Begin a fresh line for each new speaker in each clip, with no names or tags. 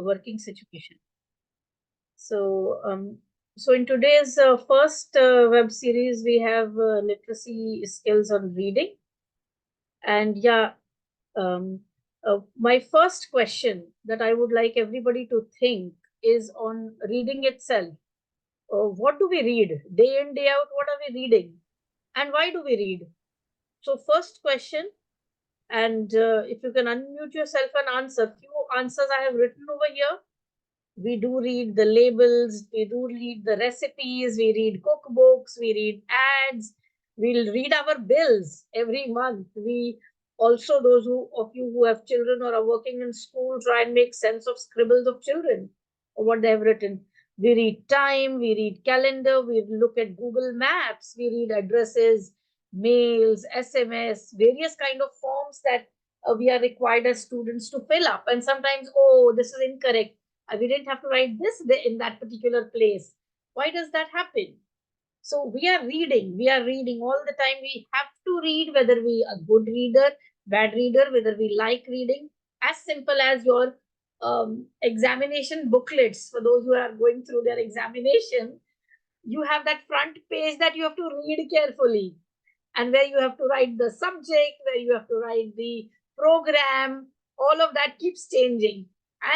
working situation. So, so in today's first web series, we have literacy skills on reading. And yeah, my first question that I would like everybody to think is on reading itself. What do we read? Day in, day out, what are we reading? And why do we read? So first question, and if you can unmute yourself and answer, few answers I have written over here. We do read the labels, we do read the recipes, we read cookbooks, we read ads, we'll read our bills every month. We also, those of you who have children or are working in school, try and make sense of scribbles of children or what they have written. We read time, we read calendar, we look at Google Maps, we read addresses, mails, SMS, various kind of forms that we are required as students to fill up. And sometimes, oh, this is incorrect. We didn't have to write this in that particular place. Why does that happen? So we are reading all the time. We have to read, whether we are a good reader, bad reader, whether we like reading. As simple as your examination booklets, for those who are going through their examination, you have that front page that you have to read carefully, and where you have to write the subject, where you have to write the program. All of that keeps changing.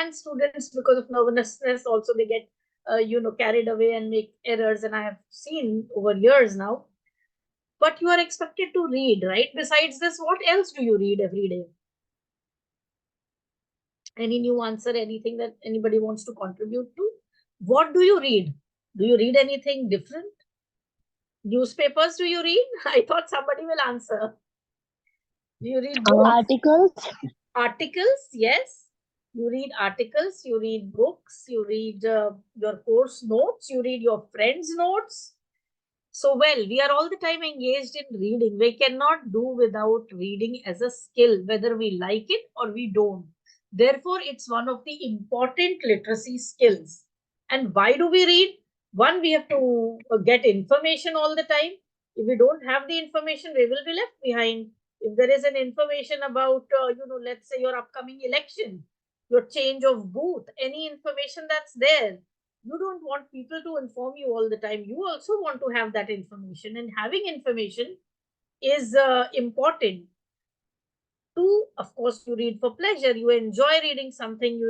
And students, because of nervousness, also they get carried away and make errors, and I have seen over years now. But you are expected to read, right? Besides this, what else do you read every day? Any new answer, anything that anybody wants to contribute to? What do you read? Do you read anything different? Newspapers do you read? I thought somebody will answer. Do you read books?
Articles.
Articles, yes. You read articles, you read books, you read your course notes, you read your friends' notes. So, well, we are all the time engaged in reading. We cannot do without reading as a skill, whether we like it or we don't. Therefore, it's one of the important literacy skills. And why do we read? One, we have to get information all the time. If we don't have the information, we will be left behind. If there is an information about, let's say your upcoming election, your change of booth, any information that's there, you don't want people to inform you all the time. You also want to have that information, and having information is important. Two, of course, you read for pleasure. You enjoy reading something, you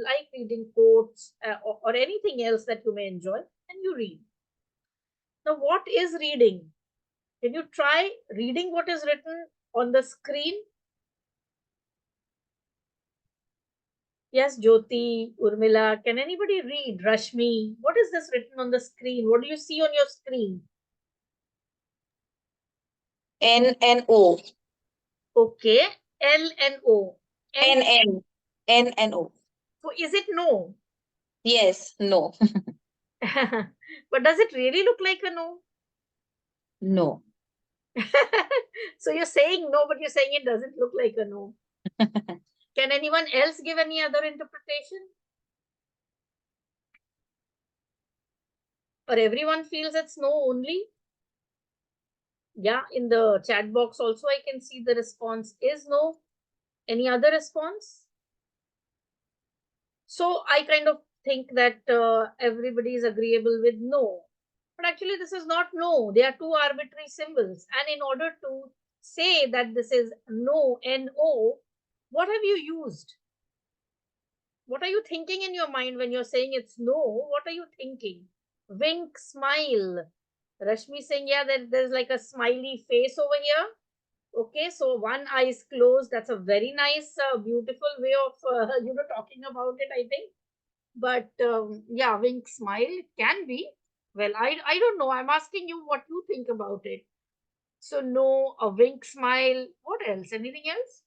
like reading quotes or anything else that you may enjoy, and you read. Now, what is reading? Can you try reading what is written on the screen? Yes, Jyoti, Urmila, can anybody read? Rashmi, what is this written on the screen? What do you see on your screen?
N-N-O.
Okay, L-N-O.
N-N. N-N-O.
So is it no?
Yes, no.
But does it really look like a no?
No.
So you're saying no, but you're saying it doesn't look like a no. Can anyone else give any other interpretation? Or everyone feels it's no only? Yeah, in the chat box also I can see the response is no. Any other response? So I kind of think that everybody is agreeable with no. But actually this is not no. They are two arbitrary symbols. And in order to say that this is no, N-O, what have you used? What are you thinking in your mind when you're saying it's no? What are you thinking? Wink, smile. Rashmi saying, yeah, there's like a smiley face over here. Okay, so one eye is closed. That's a very nice, beautiful way of, talking about it, I think. But yeah, wink, smile, it can be. Well, I don't know. I'm asking you what you think about it. So no, a wink, smile. What else? Anything else?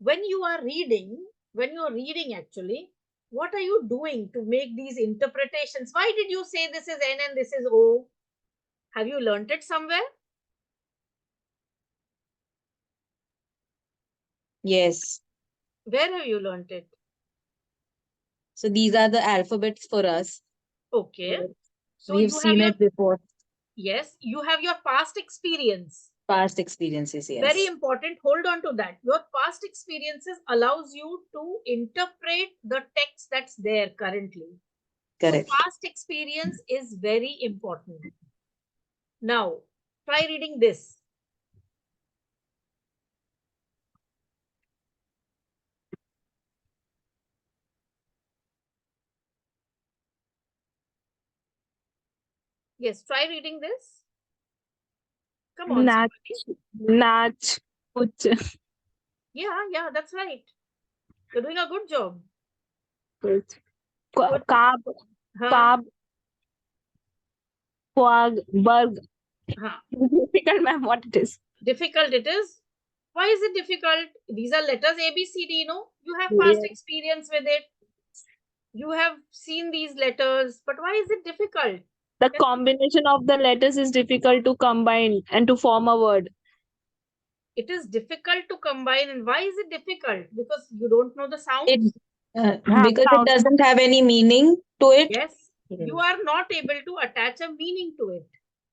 When you're reading actually, what are you doing to make these interpretations? Why did you say this is N and this is O? Have you learnt it somewhere?
Yes.
Where have you learnt it?
So these are the alphabets for us.
Okay. So
We've
you have
seen
your,
it before.
yes, you have your past experience.
Past experiences, yes.
Very important. Hold on to that. Your past experiences allows you to interpret the text that's there currently.
Correct.
So past experience is very important. Now, try reading this. Yes, try reading this. Come on.
Nach, nach, kuch,
Yeah, that's right. You're doing a good job.
kuch.
Good.
Kab,
Huh?
kab, quag, berg.
Huh.
Difficult, ma'am, what it is.
Difficult it is. Why is it difficult? These are letters A, B, C, D, no? You have past
Yeah.
experience with it. You have seen these letters, but why is it difficult?
The
Yes,
combination of the letters is difficult to combine and to form a word.
it is difficult to combine. And why is it difficult? Because you don't know the sounds?
It
Have
because it
sound.
doesn't have any meaning to it.
Yes. You are not able to attach a meaning to it.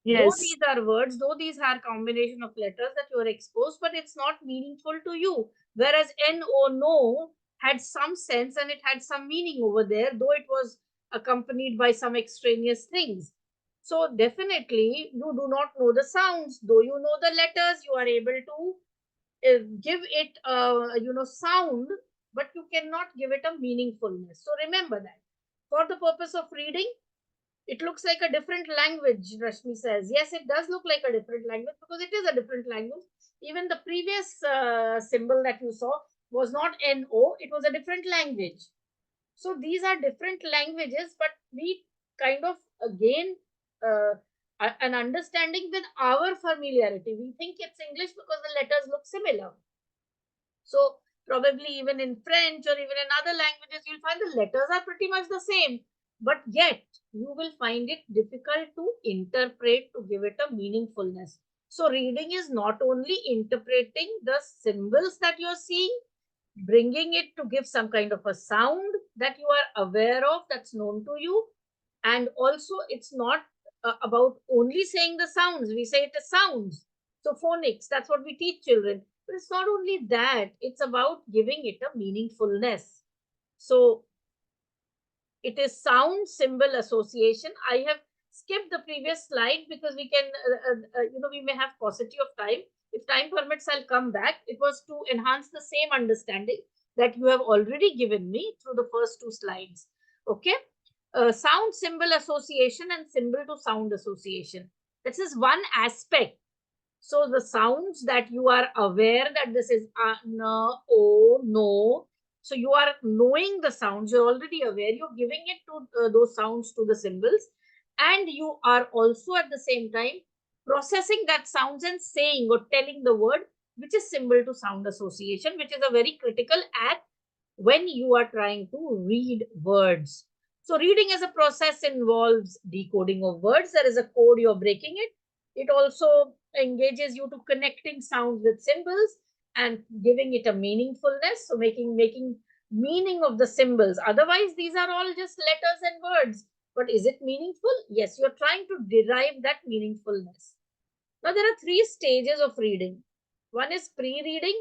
Though
Yes.
these are words, though these are combination of letters that you are exposed, but it's not meaningful to you. Whereas N-O, no, had some sense and it had some meaning over there, though it was accompanied by some extraneous things. So definitely you do not know the sounds, though you know the letters, you are able to give it sound, but you cannot give it a meaningfulness. So remember that. For the purpose of reading, it looks like a different language, Rashmi says. Yes, it does look like a different language because it is a different language. Even the previous symbol that you saw was not N-O, it was a different language. So these are different languages, but we kind of gain an understanding with our familiarity. We think it's English because the letters look similar. So probably even in French or even in other languages, you'll find the letters are pretty much the same. But yet, you will find it difficult to interpret, to give it a meaningfulness. So reading is not only interpreting the symbols that you're seeing, bringing it to give some kind of a sound that you are aware of, that's known to you. And also, it's not about only saying the sounds. We say it as sounds. So phonics, that's what we teach children. But it's not only that, it's about giving it a meaningfulness. So it is sound symbol association. I have skipped the previous slide because we can, we may have paucity of time. If time permits, I'll come back. It was to enhance the same understanding that you have already given me through the first two slides. Okay. Sound symbol association and symbol to sound association. This is one aspect. So the sounds that you are aware that this is no, oh, no. So you are knowing the sounds, you're already aware, you're giving it to those sounds to the symbols. And you are also at the same time processing that sounds and saying or telling the word, which is symbol to sound association, which is a very critical act when you are trying to read words. So reading as a process involves decoding of words. There is a code, you're breaking it. It also engages you to connecting sounds with symbols and giving it a meaningfulness. So making meaning of the symbols. Otherwise, these are all just letters and words. But is it meaningful? Yes, you're trying to derive that meaningfulness. Now, there are three stages of reading. One is pre-reading,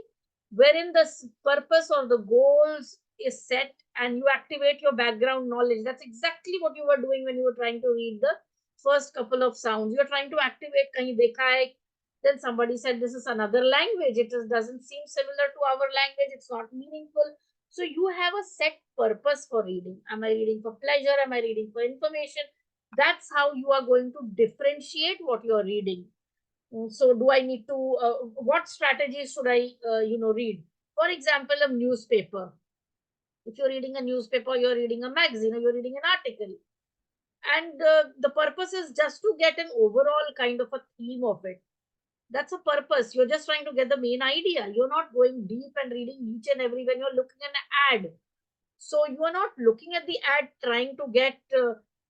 wherein the purpose or the goals is set and you activate your background knowledge. That's exactly what you were doing when you were trying to read the first couple of sounds. You're trying to activate kahin dekha hai. Then somebody said this is another language. It doesn't seem similar to our language. It's not meaningful. So you have a set purpose for reading. Am I reading for pleasure? Am I reading for information? That's how you are going to differentiate what you're reading. So do I need to, what strategies should I, read? For example, a newspaper. If you're reading a newspaper, you're reading a magazine, or you're reading an article. And the purpose is just to get an overall kind of a theme of it. That's a purpose. You're just trying to get the main idea. You're not going deep and reading each and every when you're looking at an ad. So you are not looking at the ad trying to get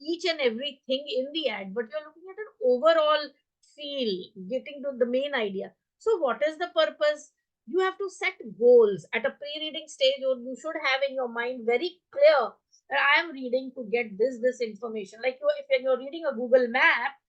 each and everything in the ad, but you're looking at an overall feel, getting to the main idea. So what is the purpose? You have to set goals at a pre-reading stage, or you should have in your mind very clear that I am reading to get this information. Like if when you're reading a Google map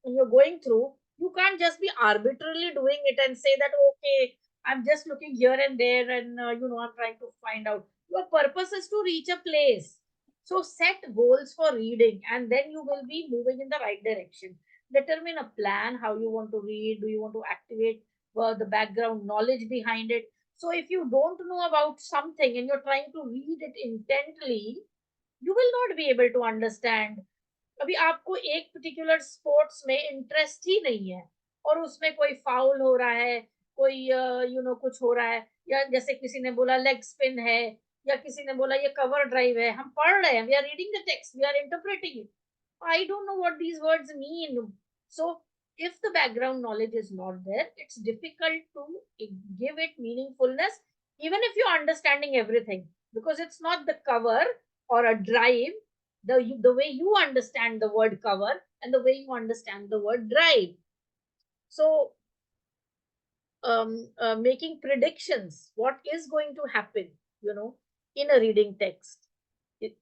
and you're going through, You can't just be arbitrarily doing it and say that, okay, I'm just looking here and there and, I'm trying to find out. Your purpose is to reach a place. So set goals for reading and then you will be moving in the right direction. Determine a plan, how you want to read. Do you want to activate the background knowledge behind it? So if you don't know about something and you're trying to read it intently, you will not be able to understand. अभी आपको एक particular sports में interest ही नहीं है और उसमें कोई foul हो रहा है, कोई कुछ हो रहा है, या जैसे किसी ने बोला लेग स्पिन है, या किसी ने बोला ये कवर ड्राइव है, हम पढ़ रहे हैं, we are reading the text, we are interpreting it, I don't know what these words mean. So if the background knowledge is not there, it's difficult to give it meaningfulness, even if you're understanding everything, because it's not the cover or a drive, the way you understand the word cover and the way you understand the word drive. So making predictions what is going to happen, in a reading text.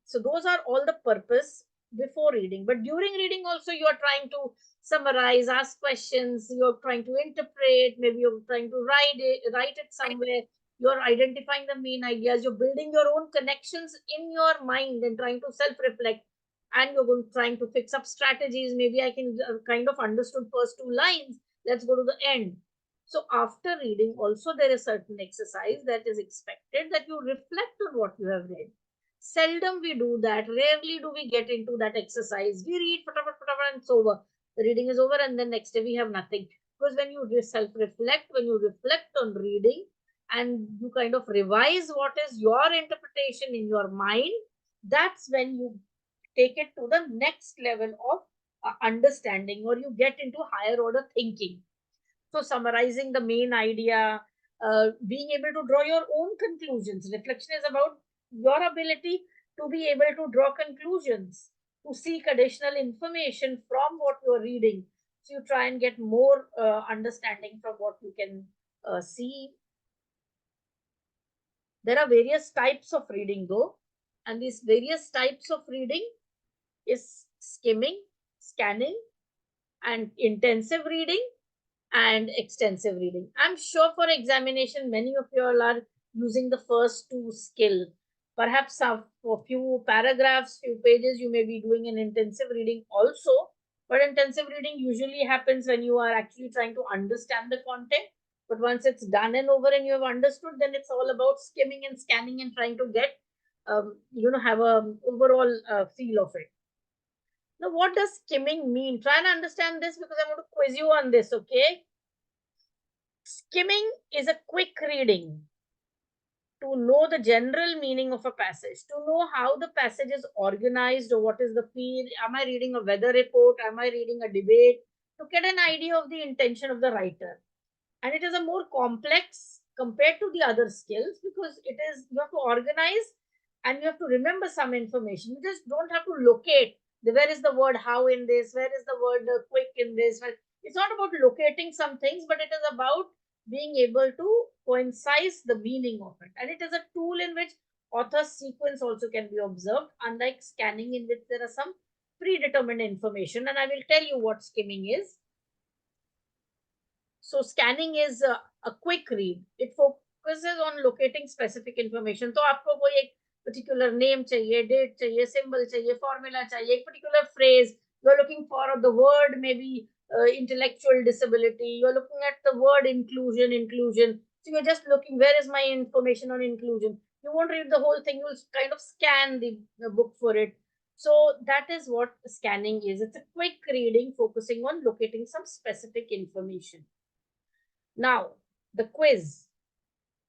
So those are all the purpose before reading. But during reading also, you are trying to summarize, ask questions, you're trying to interpret, maybe you're trying to write it somewhere, you're identifying the main ideas, you're building your own connections in your mind and trying to self-reflect, and you're trying to fix up strategies. Maybe I can kind of understood first two lines, let's go to the end. So after reading also, there is certain exercise that is expected, that you reflect on what you have read. Seldom we do that. Rarely do we get into that exercise. We read and it's over. The reading is over and then next day we have nothing. Because when you self-reflect, when you reflect on reading and you kind of revise what is your interpretation in your mind, that's when you take it to the next level of understanding, or you get into higher order thinking. So summarizing the main idea, being able to draw your own conclusions. Reflection is about your ability to be able to draw conclusions, to seek additional information from what you are reading. So you try and get more understanding from what you can see. There are various types of reading though, and these various types of reading is skimming, scanning, and intensive reading and extensive reading. I'm sure for examination, many of you all are using the first two skill. Perhaps for few paragraphs, few pages, you may be doing an intensive reading also. But intensive reading usually happens when you are actually trying to understand the content. But once it's done and over and you have understood, then it's all about skimming and scanning and trying to get, have a overall feel of it. Now, what does skimming mean? Try and understand this because I'm going to quiz you on this, okay? Skimming is a quick reading to know the general meaning of a passage, to know how the passage is organized or what is the feel. Am I reading a weather report? Am I reading a debate? To get an idea of the intention of the writer. And it is a more complex compared to the other skills because it is, you have to organize and you have to remember some information. You just don't have to locate where is the word how in this, where is the word quick in this. It's not about locating some things, but it is about being able to coincide the meaning of it. And it is a tool in which author's sequence also can be observed, unlike scanning in which there are some predetermined information. And I will tell you what skimming is. So scanning is a quick read. It focuses on locating specific information. तो आपको कोई एक particular name चाहिए, date चाहिए, symbol चाहिए, formula चाहिए, एक particular phrase. You're looking for the word, maybe intellectual disability. You're looking at the word inclusion. So you're just looking, where is my information on inclusion? You won't read the whole thing. You'll kind of scan the book for it. So that is what scanning is. It's a quick reading focusing on locating some specific information. Now, the quiz,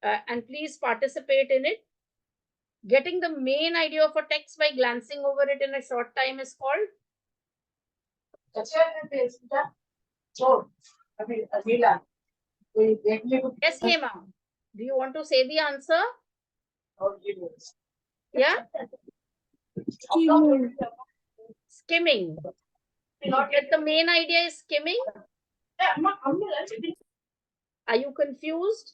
and please participate in it. Getting the main idea of a text by glancing over it in a short time is called? Yes, Hema. Do you want to say the answer? Yeah? Skimming. Get the main idea is skimming. Are you confused?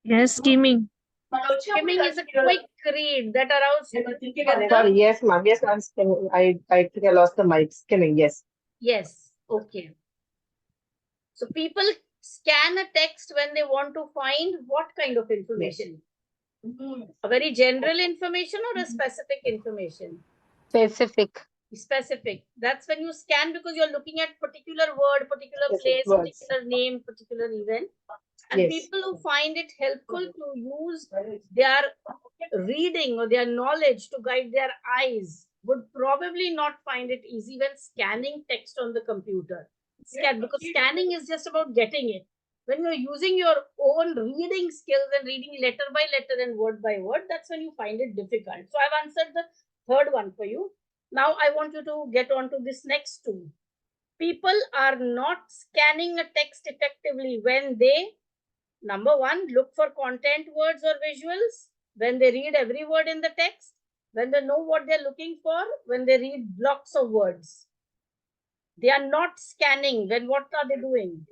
Yes, skimming.
Skimming is a quick read that arouse.
Sorry, yes, ma'am. Yes, I'm skimming. I think I lost the mic. Skimming, yes.
Yes, okay. So people scan a text when they want to find what kind of information? A very general information or a specific information?
Specific.
Specific. That's when you scan because you're looking at particular word, particular
Specific
place,
words.
particular name, particular event. And
Yes.
people who find it helpful to use their reading or their knowledge to guide their eyes would probably not find it easy when scanning text on the computer. Because scanning is just about getting it. When you're using your own reading skills and reading letter by letter and word by word, that's when you find it difficult. So I've answered the third one for you. Now I want you to get on to this next two. People are not scanning a text effectively when they, number one, look for content words or visuals, when they read every word in the text, when they know what they're looking for, when they read blocks of words. They are not scanning. Then what are they doing?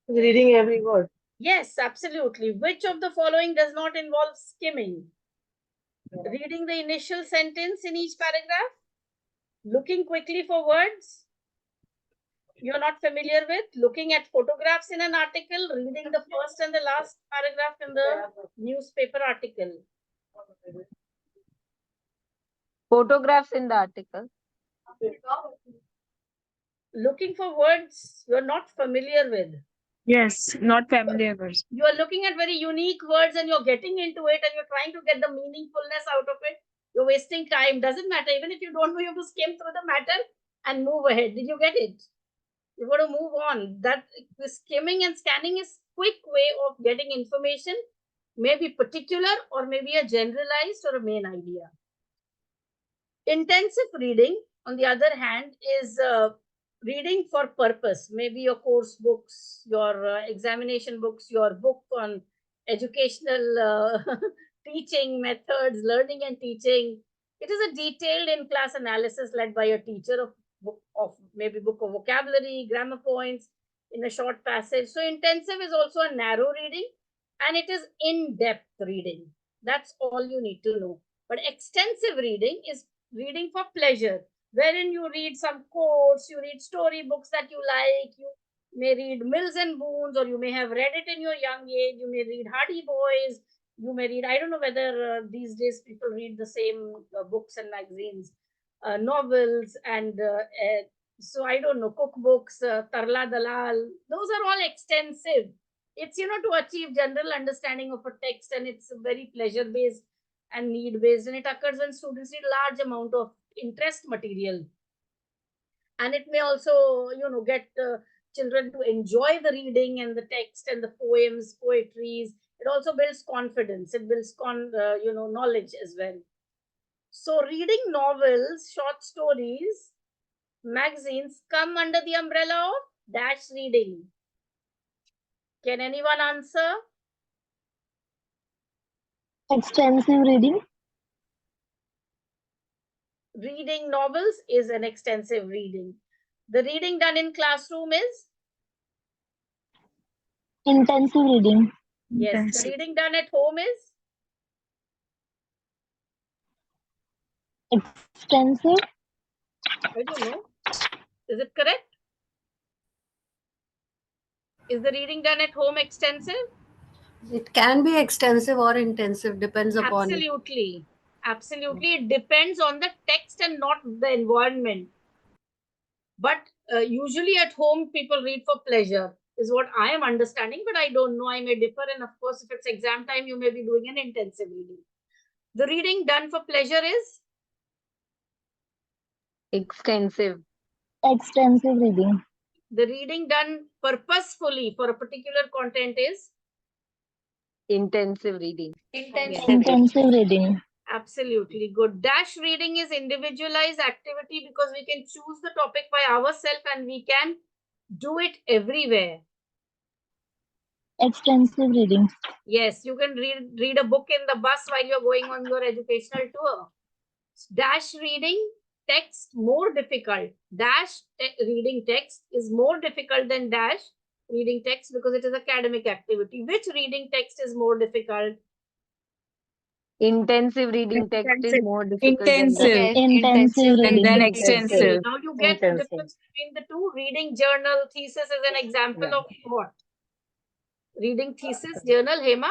Reading every word.
Yes, absolutely. Which of the following does not involve skimming? Reading the initial sentence in each paragraph, looking quickly for words you're not familiar with, looking at photographs in an article, reading the first and the last paragraph in the newspaper article.
Photographs in the article.
Looking for words you're not familiar with.
Yes, not familiar words.
You are looking at very unique words and you're getting into it and you're trying to get the meaningfulness out of it. You're wasting time. Doesn't matter. Even if you don't know, you have to skim through the matter and move ahead. Did you get it? You've got to move on. That the skimming and scanning is quick way of getting information, maybe particular or maybe a generalized or a main idea. Intensive reading, on the other hand, is reading for purpose. Maybe your course books, your examination books, your book on educational teaching methods, learning and teaching. It is a detailed in-class analysis led by a teacher of maybe book of vocabulary, grammar points in a short passage. So intensive is also a narrow reading and it is in-depth reading. That's all you need to know. But extensive reading is reading for pleasure, wherein you read some quotes, you read storybooks that you like, you may read Mills and Boons, or you may have read it in your young age, you may read Hardy Boys, you may read, I don't know whether these days people read the same books and magazines, novels, and so I don't know, cookbooks, Tarla Dalal, those are all extensive. It's, to achieve general understanding of a text, and it's very pleasure-based and need-based, and it occurs when students need large amount of interest material. And it may also, get children to enjoy the reading and the text and the poems, poetries. It also builds confidence. It builds knowledge as well. So reading novels, short stories, magazines come under the umbrella of dash reading. Can anyone answer?
Extensive reading.
Reading novels is an extensive reading. The reading done in classroom is?
Intensive reading.
Yes.
Intensive.
The reading done at home is?
Extensive.
I don't know. Is it correct? Is the reading done at home extensive?
It can be extensive or intensive, depends upon it.
Absolutely. Absolutely. It depends on the text and not the environment. But usually at home, people read for pleasure, is what I am understanding, but I don't know. I may differ. And of course, if it's exam time, you may be doing an intensive reading. The reading done for pleasure is?
Extensive.
Extensive reading.
The reading done purposefully for a particular content is?
Intensive reading.
Intensive reading.
Absolutely good. Dash reading is individualized activity because we can choose the topic by ourselves and we can do it everywhere.
Extensive reading.
Yes, you can read a book in the bus while you're going on your educational tour. Dash reading text more difficult. Dash reading text is more difficult than dash reading text because it is academic activity. Which reading text is more difficult?
Intensive reading text is more difficult than the
Yes,
Intensive
intensive
and then
reading.
extensive.
Now you get the
intensive.
difference between the two. Reading journal, thesis is an example
Yeah.
of what? Reading thesis, journal, Hema?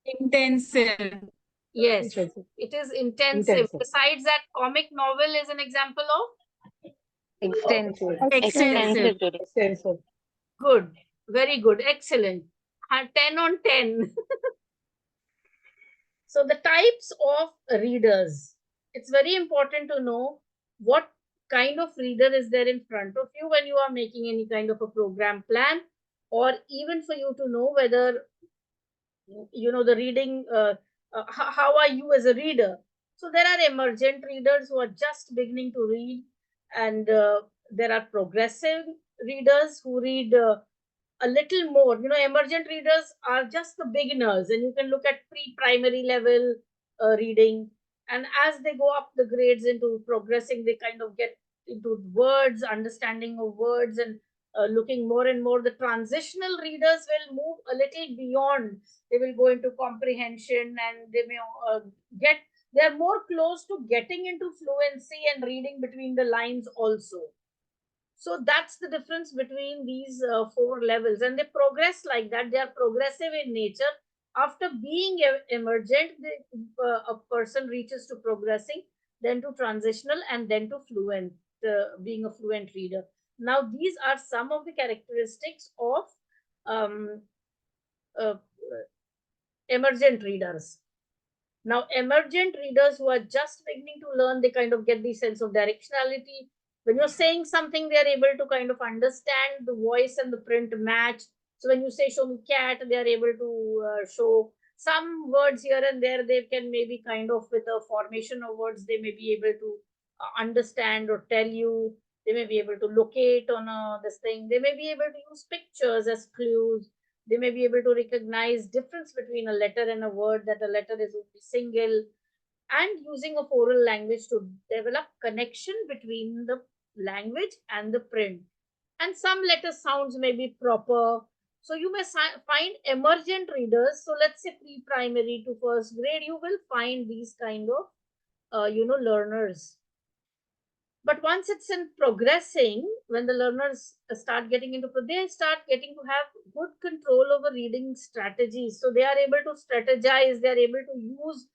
Intensive.
Yes,
Intensive.
it is intensive.
Intensive.
Besides that, comic novel is an example of
Extensive.
Extensive.
Reading. Extensive.
good. Very good. Excellent. 10 on 10. So the types of readers. It's very important to know what kind of reader is there in front of you when you are making any kind of a program plan, or even for you to know whether the reading, how are you as a reader. So there are emergent readers who are just beginning to read, and there are progressive readers who read a little more. Emergent readers are just the beginners, and you can look at pre-primary level reading, and as they go up the grades into progressing, they kind of get into words, understanding of words, and looking more and more. The transitional readers will move a little beyond. They will go into comprehension, and they may get they're more close to getting into fluency and reading between the lines also. So that's the difference between these four levels, and they progress like that. They are progressive in nature. After being emergent, a person reaches to progressing, then to transitional, and then to fluent, being a fluent reader. Now, these are some of the characteristics of um, uh, emergent readers. Now, emergent readers who are just beginning to learn, they kind of get the sense of directionality. When you're saying something, they're able to kind of understand the voice and the print match. So when you say show me cat, they're able to show some words here and there. They can maybe kind of, with a formation of words, they may be able to understand or tell you. They may be able to locate on this thing. They may be able to use pictures as clues. They may be able to recognize difference between a letter and a word, that a letter is only single, and using of oral language to develop connection between the language and the print. And some letter sounds may be proper. So you may find emergent readers. So let's say pre-primary to first grade, you will find these kind of learners. But once it's in progressing, when the learners start getting into, they start getting to have good control over reading strategies. So they are able to strategize, they are able to use,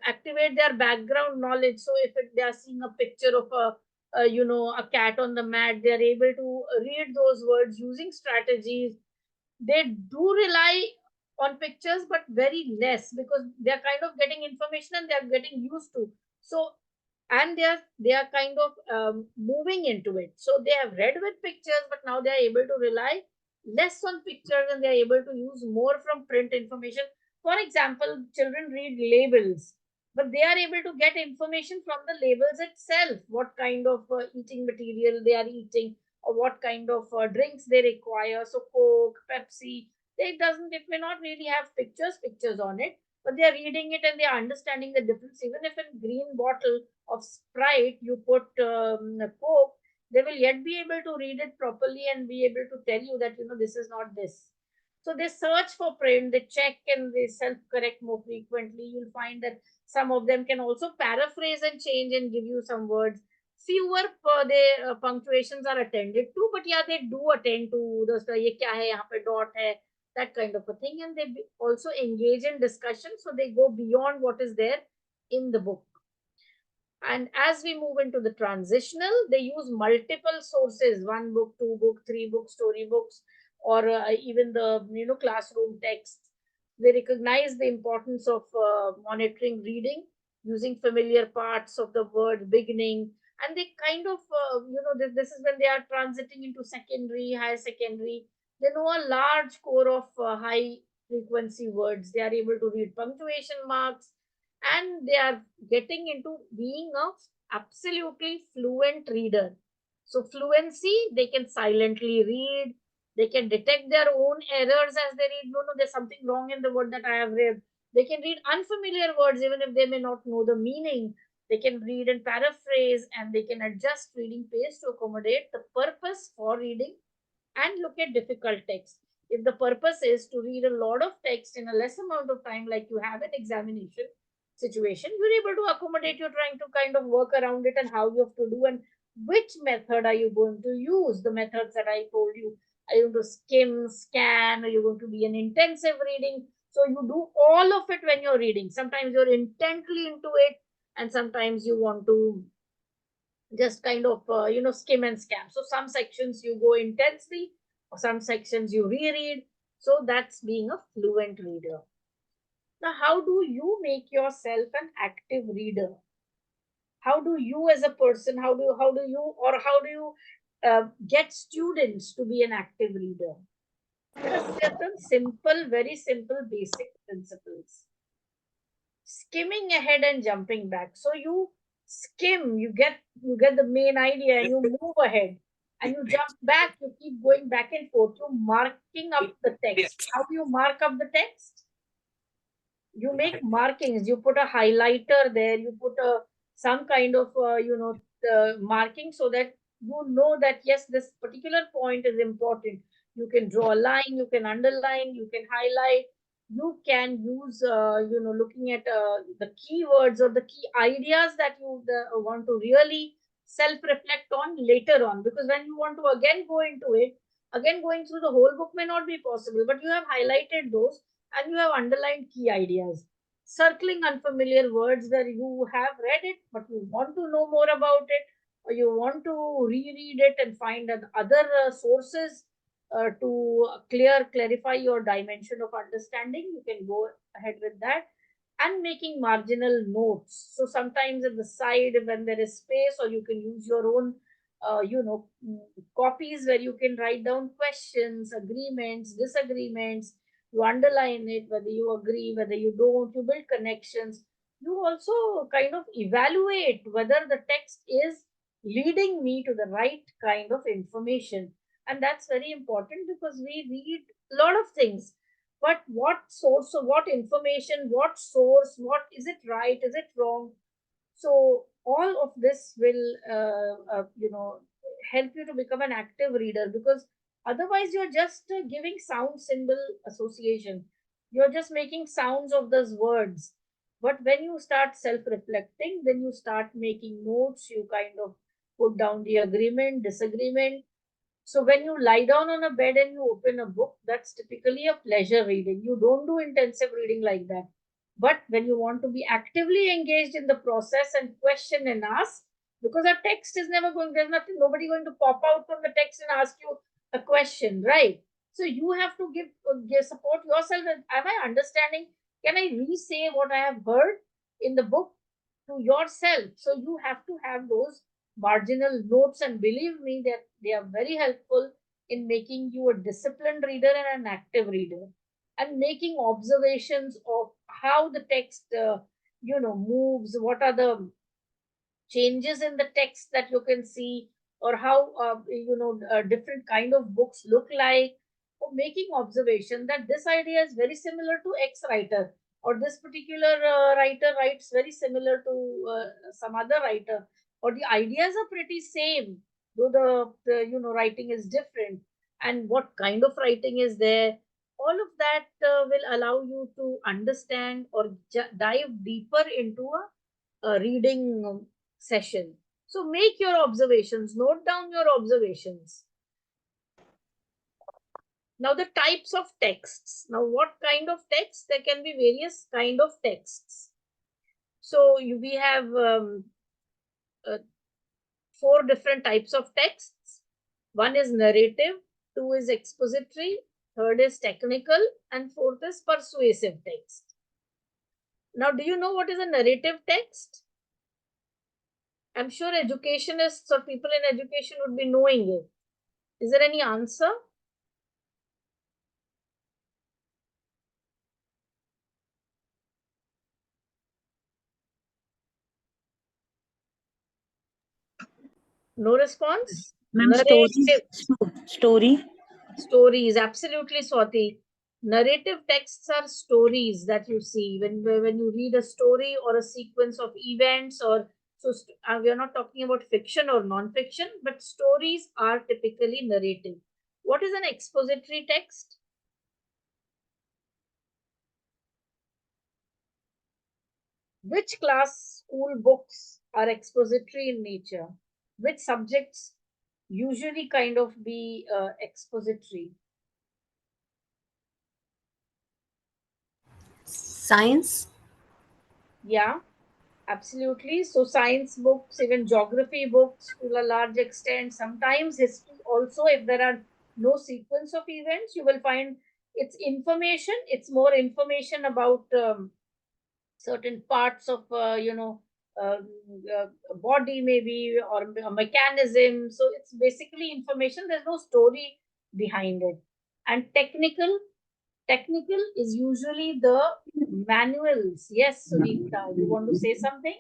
activate their background knowledge. So if they are seeing a picture of a cat on the mat, they are able to read those words using strategies. They do rely on pictures, but very less, because they are kind of getting information and they are getting used to. So, and they are kind of moving into it. So they have read with pictures, but now they are able to rely less on pictures, and they are able to use more from print information. For example, children read labels, but they are able to get information from the labels itself, what kind of eating material they are eating, or what kind of drinks they require. So Coke, Pepsi, it may not really have pictures on it, but they are reading it and they are understanding the difference. Even if in green bottle of Sprite you put Coke, they will yet be able to read it properly and be able to tell you that this is not this. So they search for print, they check, and they self-correct more frequently. You'll find that some of them can also paraphrase and change and give you some words. Fewer per their punctuations are attended to, but yeah, they do attend to the ye kya hai, yahan pe dot hai, that kind of a thing, and they also engage in discussion. So they go beyond what is there in the book. And as we move into the transitional, they use multiple sources: one book, two book, three books, story books, or even the classroom text. They recognize the importance of monitoring reading using familiar parts of the word beginning, and they kind of this is when they are transiting into secondary, higher secondary. They know a large core of high frequency words. They are able to read punctuation marks, and they are getting into being a absolutely fluent reader. So fluency, they can silently read, they can detect their own errors as they read. No, there's something wrong in the word that I have read. They can read unfamiliar words even if they may not know the meaning. They can read and paraphrase, and they can adjust reading pace to accommodate the purpose for reading and look at difficult text. If the purpose is to read a lot of text in a less amount of time, like you have an examination, situation, you're able to accommodate, you're trying to kind of work around it and how you have to do and which method are you going to use. The methods that I told you, are you going to skim, scan, are you going to be an intensive reading? So you do all of it when you're reading. Sometimes you're intently into it, and sometimes you want to just kind of skim and scan. So some sections you go intensely, or some sections you reread. So that's being a fluent reader. Now, how do you make yourself an active reader? How do you, as a person, how do you get students to be an active reader? There are certain simple, very simple, basic principles. Skimming ahead and jumping back. So you skim, you get the main idea, and you move ahead, and you jump back. You keep going back and forth. You're marking up the text. How do you mark up the text? You make markings, you put a highlighter there, you put a some kind of marking, so that you know that yes, this particular point is important. You can draw a line, you can underline, you can highlight, you can use looking at the keywords or the key ideas that you want to really self reflect on later on, because when you want to again go into it, again going through the whole book may not be possible, but you have highlighted those and you have underlined key ideas. Circling unfamiliar words where you have read it, but you want to know more about it, or you want to reread it and find other sources to clarify your dimension of understanding. You can go ahead with that. And making marginal notes. So sometimes at the side, when there is space, or you can use your own, copies where you can write down questions, agreements, disagreements. You underline it, whether you agree, whether you don't. You build connections. You also kind of evaluate whether the text is leading me to the right kind of information. And that's very important, because we read a lot of things, but what source, so what information, what source, what is it right, is it wrong? So all of this will help you to become an active reader, because otherwise you're just giving sound symbol association, you're just making sounds of those words. But when you start self reflecting, then you start making notes, you kind of put down the agreement, disagreement. So when you lie down on a bed and you open a book, that's typically a pleasure reading. You don't do intensive reading like that. But when you want to be actively engaged in the process and question and ask, because a text is never going, there's nothing, nobody going to pop out from the text and ask you a question, right? So you have to give support yourself. Am I understanding? Can I re-say what I have heard in the book to yourself? So you have to have those marginal notes, and believe me that they are very helpful in making you a disciplined reader and an active reader, and making observations of how the text moves, what are the changes in the text that you can see, or how different kind of books look like, or making observation that this idea is very similar to X writer, or this particular writer writes very similar to some other writer, or the ideas are pretty same, though the writing is different, and what kind of writing is there. All of that will allow you to understand or dive deeper into a reading session. So make your observations, note down your observations. Now the types of texts. Now what kind of text? There can be various kind of texts. So we have 4 different types of texts. One is narrative, 2 is expository, 3rd is technical, and 4th is persuasive text. Now, do you know what is a narrative text? I'm sure educationists or people in education would be knowing it. Is there any answer? No response?
Story.
Stories, absolutely, Swati. Narrative texts are stories that you see when you read a story or a sequence of events, or so we are not talking about fiction or non-fiction, but stories are typically narrative. What is an expository text? Which class school books are expository in nature? Which subjects usually kind of be expository?
Science.
Yeah, absolutely. So science books, even geography books to a large extent, sometimes history also, if there are no sequence of events, you will find it's information. It's more information about certain parts of um, body maybe, or a mechanism. So it's basically information. There's no story behind it. And technical is usually the manuals. Yes, Sunita, you want to say something?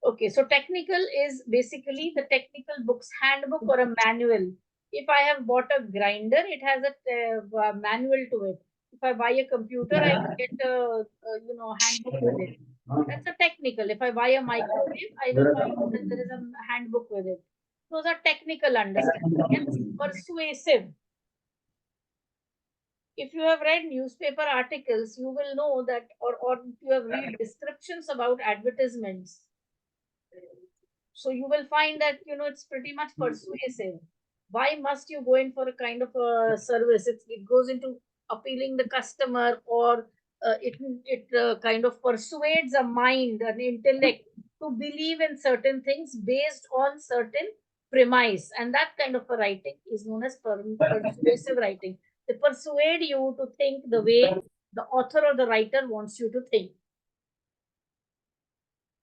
Okay, so technical is basically the technical book's handbook or a manual. If I have bought a grinder, it has a manual to it. If I buy a computer, I will get a handbook with it. That's a technical. If I buy a microwave, I will find that there is a handbook with it. Those are technical understanding. And persuasive. If you have read newspaper articles, you will know that, or if you have read descriptions about advertisements, so you will find that it's pretty much persuasive. Why must you go in for a kind of a service? It goes into appealing the customer, or it kind of persuades a mind, an intellect, to believe in certain things based on certain premise, and that kind of a writing is known as persuasive writing. They persuade you to think the way the author or the writer wants you to think.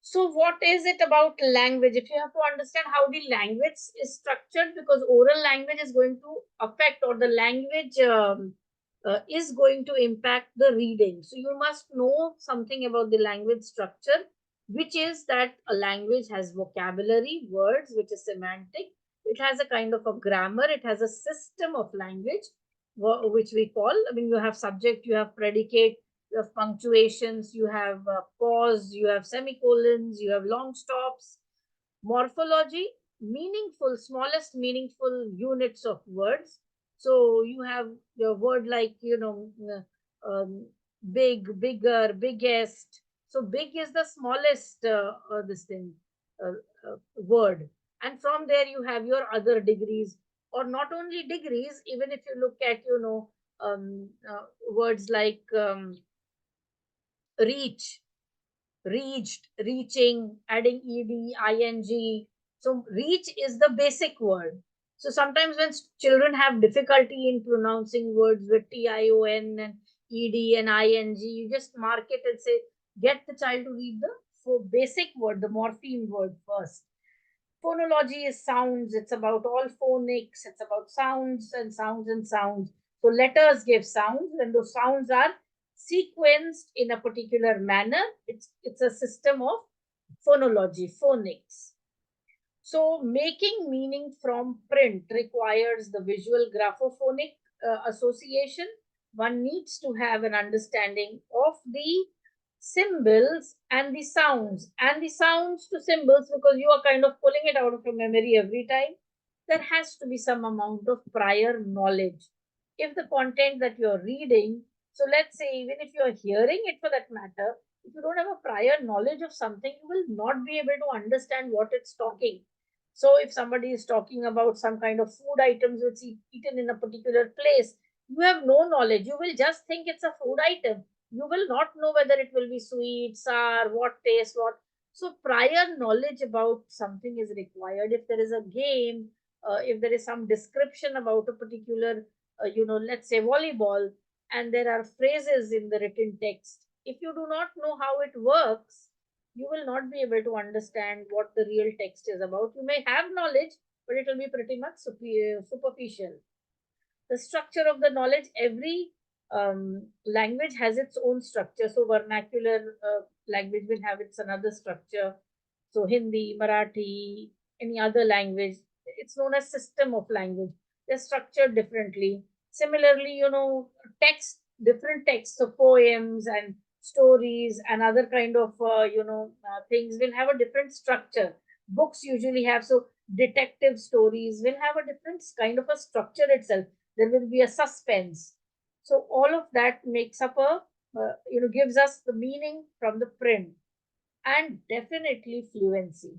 So what is it about language? If you have to understand how the language is structured, because oral language is going to affect, or the language is going to impact the reading. So you must know something about the language structure, which is that a language has vocabulary, words, which is semantic. It has a kind of a grammar. It has a system of language, which we call, I mean, you have subject, you have predicate, you have punctuations, you have pause, you have semicolons, you have long stops. Morphology, meaningful, smallest meaningful units of words. So you have your word like, big, bigger, biggest. So big is the smallest this thing word, and from there you have your other degrees, or not only degrees. Even if you look at words like reach, reached, reaching, adding ed, ing. So reach is the basic word. So sometimes when children have difficulty in pronouncing words with tion and ed and ing, you just mark it and say, get the child to read the basic word, the morpheme word first. Phonology is sounds. It's about all phonics. It's about sounds and sounds and sounds. So letters give sounds, and those sounds are sequenced in a particular manner. It's a system of phonology, phonics. So making meaning from print requires the visual graphophonic association. One needs to have an understanding of the symbols and the sounds to symbols, because you are kind of pulling it out of your memory every time. There has to be some amount of prior knowledge. If the content that you're reading, so let's say even if you're hearing it for that matter, if you don't have a prior knowledge of something, you will not be able to understand what it's talking. So if somebody is talking about some kind of food items which is eaten in a particular place, you have no knowledge. You will just think it's a food item. You will not know whether it will be sweet, sour, what taste, what. So prior knowledge about something is required. If there is a game, if there is some description about a particular, let's say volleyball, and there are phrases in the written text, if you do not know how it works, you will not be able to understand what the real text is about. You may have knowledge, but it will be pretty much superficial. The structure of the knowledge, every language has its own structure. So vernacular language will have its another structure. So Hindi, Marathi, any other language, it's known as system of language. They're structured differently. Similarly, text, different texts, so poems and stories and other kind of things will have a different structure. Books usually have, so detective stories will have a different kind of a structure itself. There will be a suspense. So all of that makes up a, gives us the meaning from the print. And definitely fluency.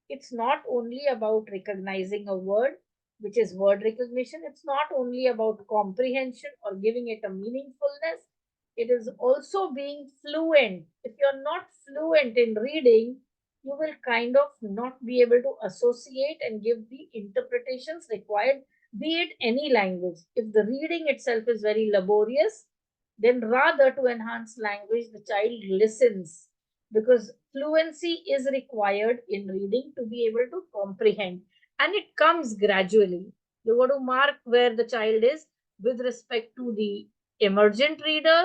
It's not only about recognizing a word, which is word recognition. It's not only about comprehension or giving it a meaningfulness. It is also being fluent. If you're not fluent in reading, you will kind of not be able to associate and give the interpretations required, be it any language. If the reading itself is very laborious, then rather to enhance language, the child listens, because fluency is required in reading to be able to comprehend, and it comes gradually. You got to mark where the child is with respect to the emergent reader,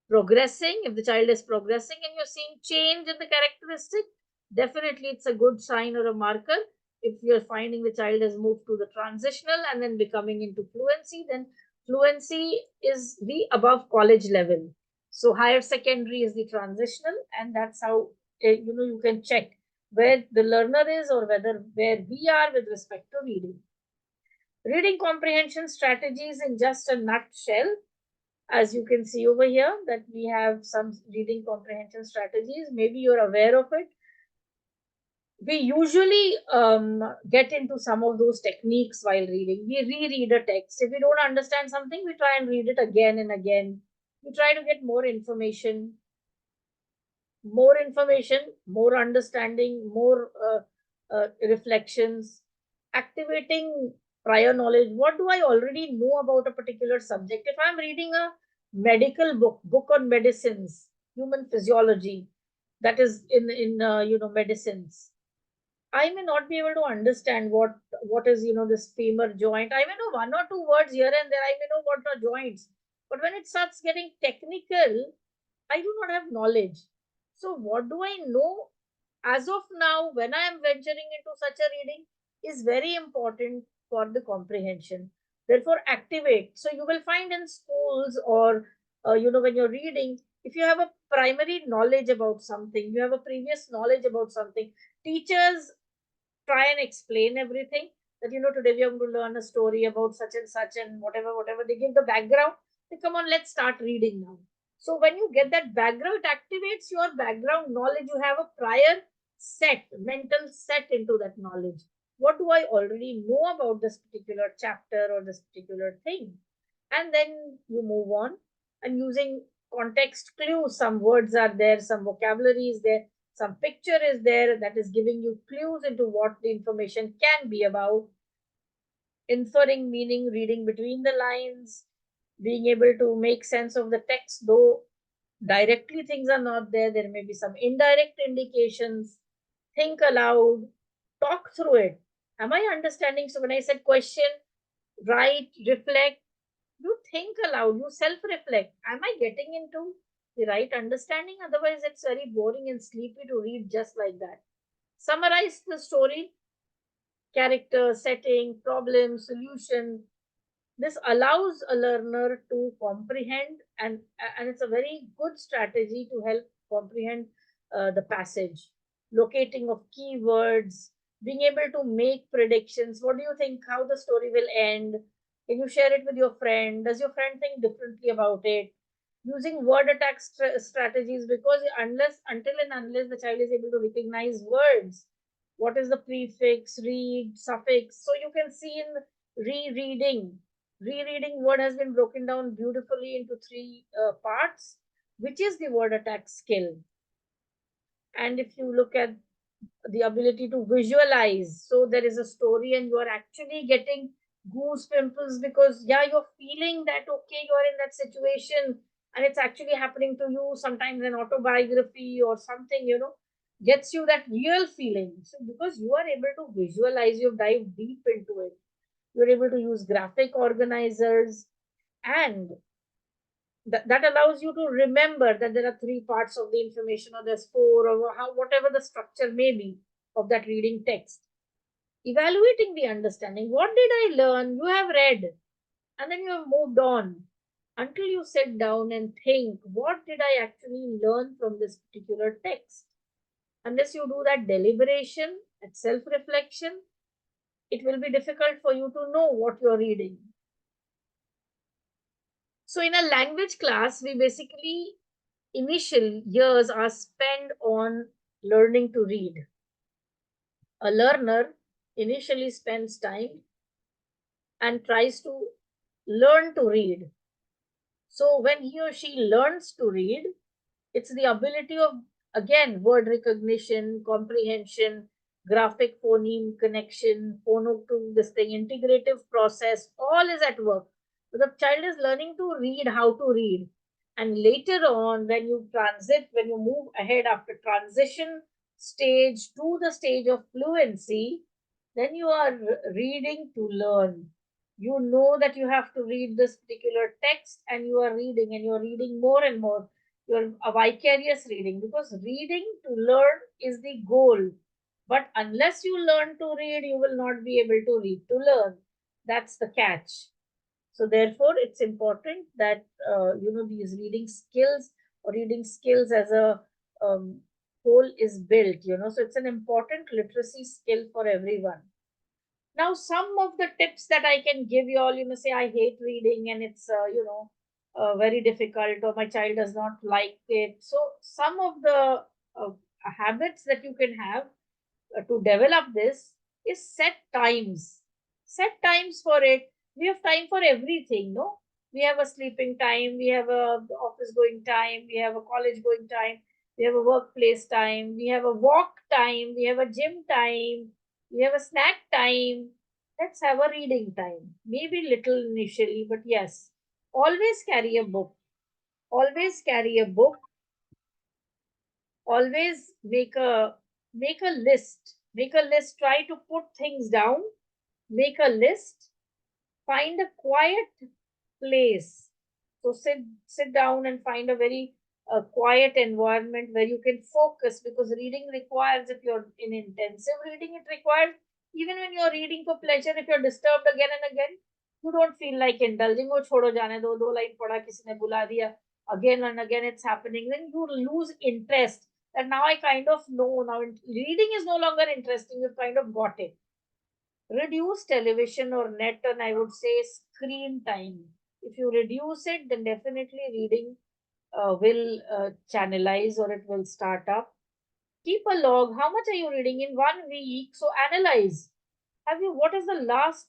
progressing. If the child is progressing and you're seeing change in the characteristic, definitely it's a good sign or a marker. If you're finding the child has moved to the transitional and then becoming into fluency, then fluency is the above college level. So higher secondary is the transitional, and that's how you can check where the learner is or where we are with respect to reading. Reading comprehension strategies in just a nutshell. As you can see over here, that we have some reading comprehension strategies. Maybe you're aware of it. We usually get into some of those techniques while reading. We reread a text. If we don't understand something, we try and read it again and again. We try to get more information, more understanding, more reflections, activating prior knowledge. What do I already know about a particular subject? If I'm reading a medical book on medicines, human physiology, that is in medicines, I may not be able to understand what is this femur joint. I may know one or two words here and there. I may know what are joints, but when it starts getting technical, I do not have knowledge. So what do I know as of now when I am venturing into such a reading is very important for the comprehension. Therefore, activate. So you will find in schools or when you're reading, if you have a primary knowledge about something, you have a previous knowledge about something, teachers try and explain everything. That today we are going to learn a story about such and whatever. They give the background. They come on, let's start reading now. So when you get that background, it activates your background knowledge. You have a prior mental set into that knowledge. What do I already know about this particular chapter or this particular thing? And then you move on, and using context clues, some words are there, some vocabulary is there, some picture is there that is giving you clues into what the information can be about. Inferring meaning, reading between the lines, being able to make sense of the text, though directly things are not there, there may be some indirect indications. Think aloud, talk through it. Am I understanding? So when I said question, write, reflect, you think aloud, you self-reflect. Am I getting into the right understanding? Otherwise, it's very boring and sleepy to read just like that. Summarize the story, character, setting, problem, solution. This allows a learner to comprehend, and it's a very good strategy to help comprehend the passage. Locating of keywords, being able to make predictions. What do you think how the story will end? Can you share it with your friend? Does your friend think differently about it? Using word attack strategies, because until and unless the child is able to recognize words, what is the prefix, read, suffix? So you can see in rereading word has been broken down beautifully into three parts, which is the word attack skill. And if you look at the ability to visualize, so there is a story and you are actually getting goose pimples, because you're feeling that okay, you're in that situation and it's actually happening to you. Sometimes an autobiography or something gets you that real feeling. So because you are able to visualize, you dive deep into it, you're able to use graphic organizers, and that allows you to remember that there are three parts of the information, or there's four, or whatever the structure may be of that reading text. Evaluating the understanding. What did I learn? You have read and then you have moved on until you sit down and think, what did I actually learn from this particular text? Unless you do that deliberation and self reflection, it will be difficult for you to know what you're reading. So in a language class, we basically initial years are spent on learning to read. A learner initially spends time and tries to learn to read. So when he or she learns to read, it's the ability of, again, word recognition, comprehension, graphic phoneme connection, phono to this thing, integrative process, all is at work. So the child is learning to read how to read. And later on, when you move ahead after transition stage to the stage of fluency, then you are reading to learn. You know that you have to read this particular text, and you are reading, and you're reading more and more. You're a vicarious reading, because reading to learn is the goal. But unless you learn to read, you will not be able to read to learn. That's the catch. So therefore, it's important that these reading skills as a whole is built. So it's an important literacy skill for everyone. Now, some of the tips that I can give you all, say I hate reading and it's very difficult, or my child does not like it. So some of the habits that you can have to develop this is set times. Set times for it. We have time for everything, no? We have a sleeping time, we have a office going time, we have a college going time, we have a workplace time, we have a walk time, we have a gym time, we have a snack time. Let's have a reading time. Maybe little initially, but yes. Always carry a book. Always carry a book. Always make a list. Make a list. Try to put things down. Make a list. Find a quiet place. So sit down and find a very quiet environment where you can focus, because reading requires, if you're in intensive reading, it requires, even when you're reading for pleasure, if you're disturbed again and again, you don't feel like indulging. Oh, chodo jane do line pada kisi ne bula diya, again and again it's happening, then you lose interest. And now I kind of know, now reading is no longer interesting, you've kind of got it. Reduce television or net, and I would say screen time. If you reduce it, then definitely reading will channelize, or it will start up. Keep a log. How much are you reading in 1 week? So analyze. What is the last,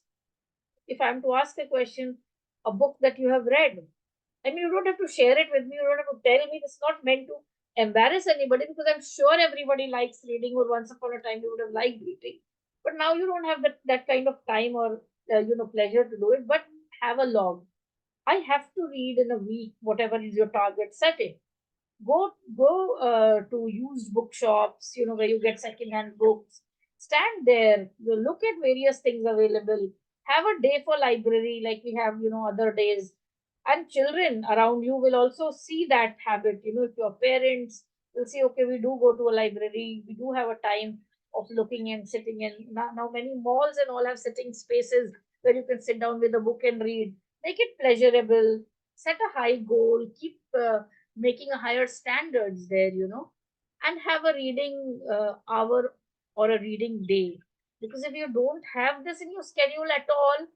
if I'm to ask a question, a book that you have read? I mean, you don't have to share it with me. You don't have to tell me. It's not meant to embarrass anybody, because I'm sure everybody likes reading, or once upon a time you would have liked reading. But now you don't have that kind of time or pleasure to do it. But have a log. I have to read in a week, whatever is your target, set it. Go to used bookshops, where you get second-hand books. Stand there, you look at various things available. Have a day for library, like we have, other days. And children around you will also see that habit. If your parents will see, okay, we do go to a library, we do have a time of looking and sitting in. Now many malls and all have sitting spaces where you can sit down with a book and read. Make it pleasurable. Set a high goal. Keep making a higher standards there, and have a reading hour or a reading day. Because if you don't have this in your schedule at all,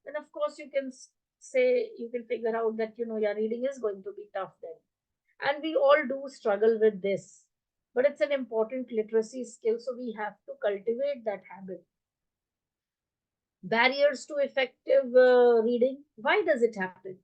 then of course you can say, you can figure out that, your reading is going to be tough then. And we all do struggle with this, but it's an important literacy skill, so we have to cultivate that habit. Barriers to effective reading. Why does it happen?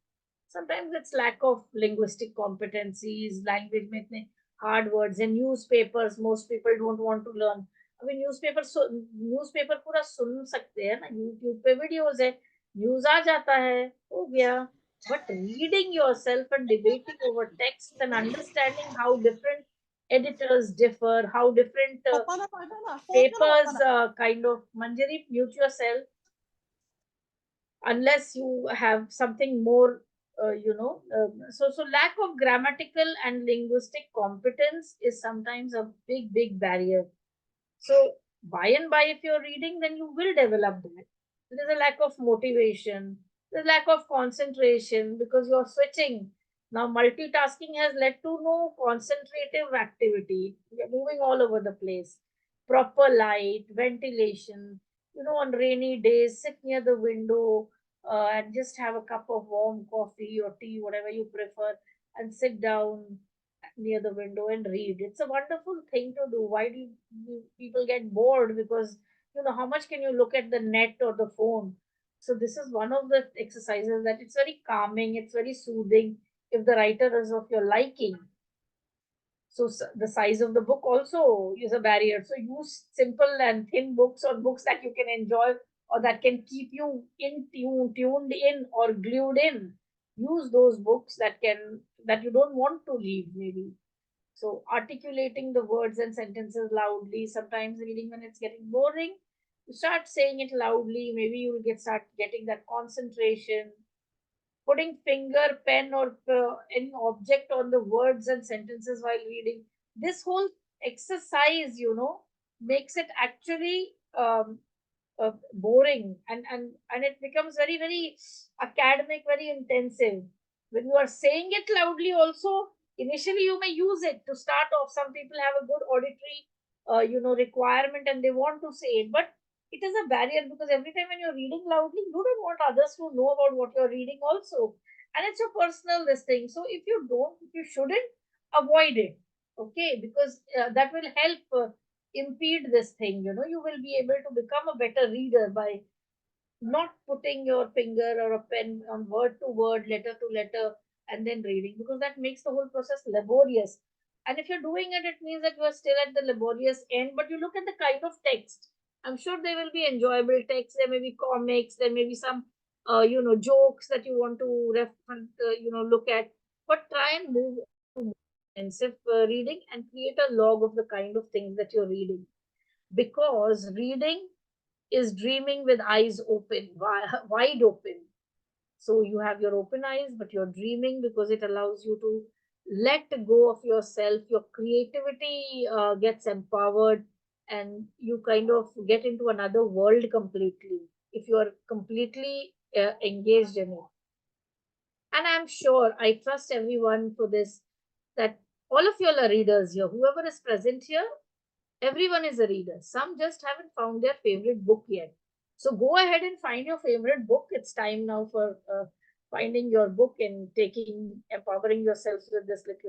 Sometimes it's lack of linguistic competencies, language में hard words, and newspapers. Most people don't want to learn. I mean, newspaper पूरा सुन सकते हैं ना, YouTube पे videos है, news आ जाता है, हो गया. But reading yourself and debating over text and understanding how different editors differ, how different papers kind of, Manjari, mute yourself. Unless you have something more, so lack of grammatical and linguistic competence is sometimes a big barrier. So by and by, if you're reading, then you will develop that. There's a lack of motivation, there's lack of concentration, because you're switching. Now multitasking has led to no concentrative activity. You're moving all over the place. Proper light, ventilation, on rainy days, sit near the window, and just have a cup of warm coffee or tea, whatever you prefer, and sit down near the window and read. It's a wonderful thing to do. Why do people get bored? Because how much can you look at the net or the phone? So this is one of the exercises that it's very calming, it's very soothing if the writer is of your liking. So the size of the book also is a barrier. So use simple and thin books, or books that you can enjoy or that can keep you tuned in or glued in. Use those books that you don't want to leave, maybe. So articulating the words and sentences loudly. Sometimes reading when it's getting boring, you start saying it loudly. Maybe you will start getting that concentration. Putting finger, pen, or any object on the words and sentences while reading. This whole exercise, makes it actually boring, and it becomes very, very academic, very intensive. When you are saying it loudly, also initially you may use it to start off. Some people have a good auditory, requirement, and they want to say it, but it is a barrier, because every time when you're reading loudly, you don't want others to know about what you're reading also, and it's your personal this thing. So if you shouldn't, avoid it. Okay, because that will help impede this thing. You will be able to become a better reader by not putting your finger or a pen on word to word, letter to letter, and then reading, because that makes the whole process laborious. And if you're doing it, it means that you are still at the laborious end. But you look at the kind of text. I'm sure there will be enjoyable text. There may be comics. There may be some, jokes that you want to look at. But try and move to intensive reading and create a log of the kind of things that you're reading, because reading is dreaming with eyes open, wide open. So you have your open eyes, but you're dreaming because it allows you to let go of yourself. Your creativity gets empowered, and you kind of get into another world completely if you are completely engaged in it. And I'm sure, I trust everyone for this, that all of you all are readers here. Whoever is present here, everyone is a reader. Some just haven't found their favorite book yet. So go ahead and find your favorite book. It's time now for finding your book and empowering yourselves with this little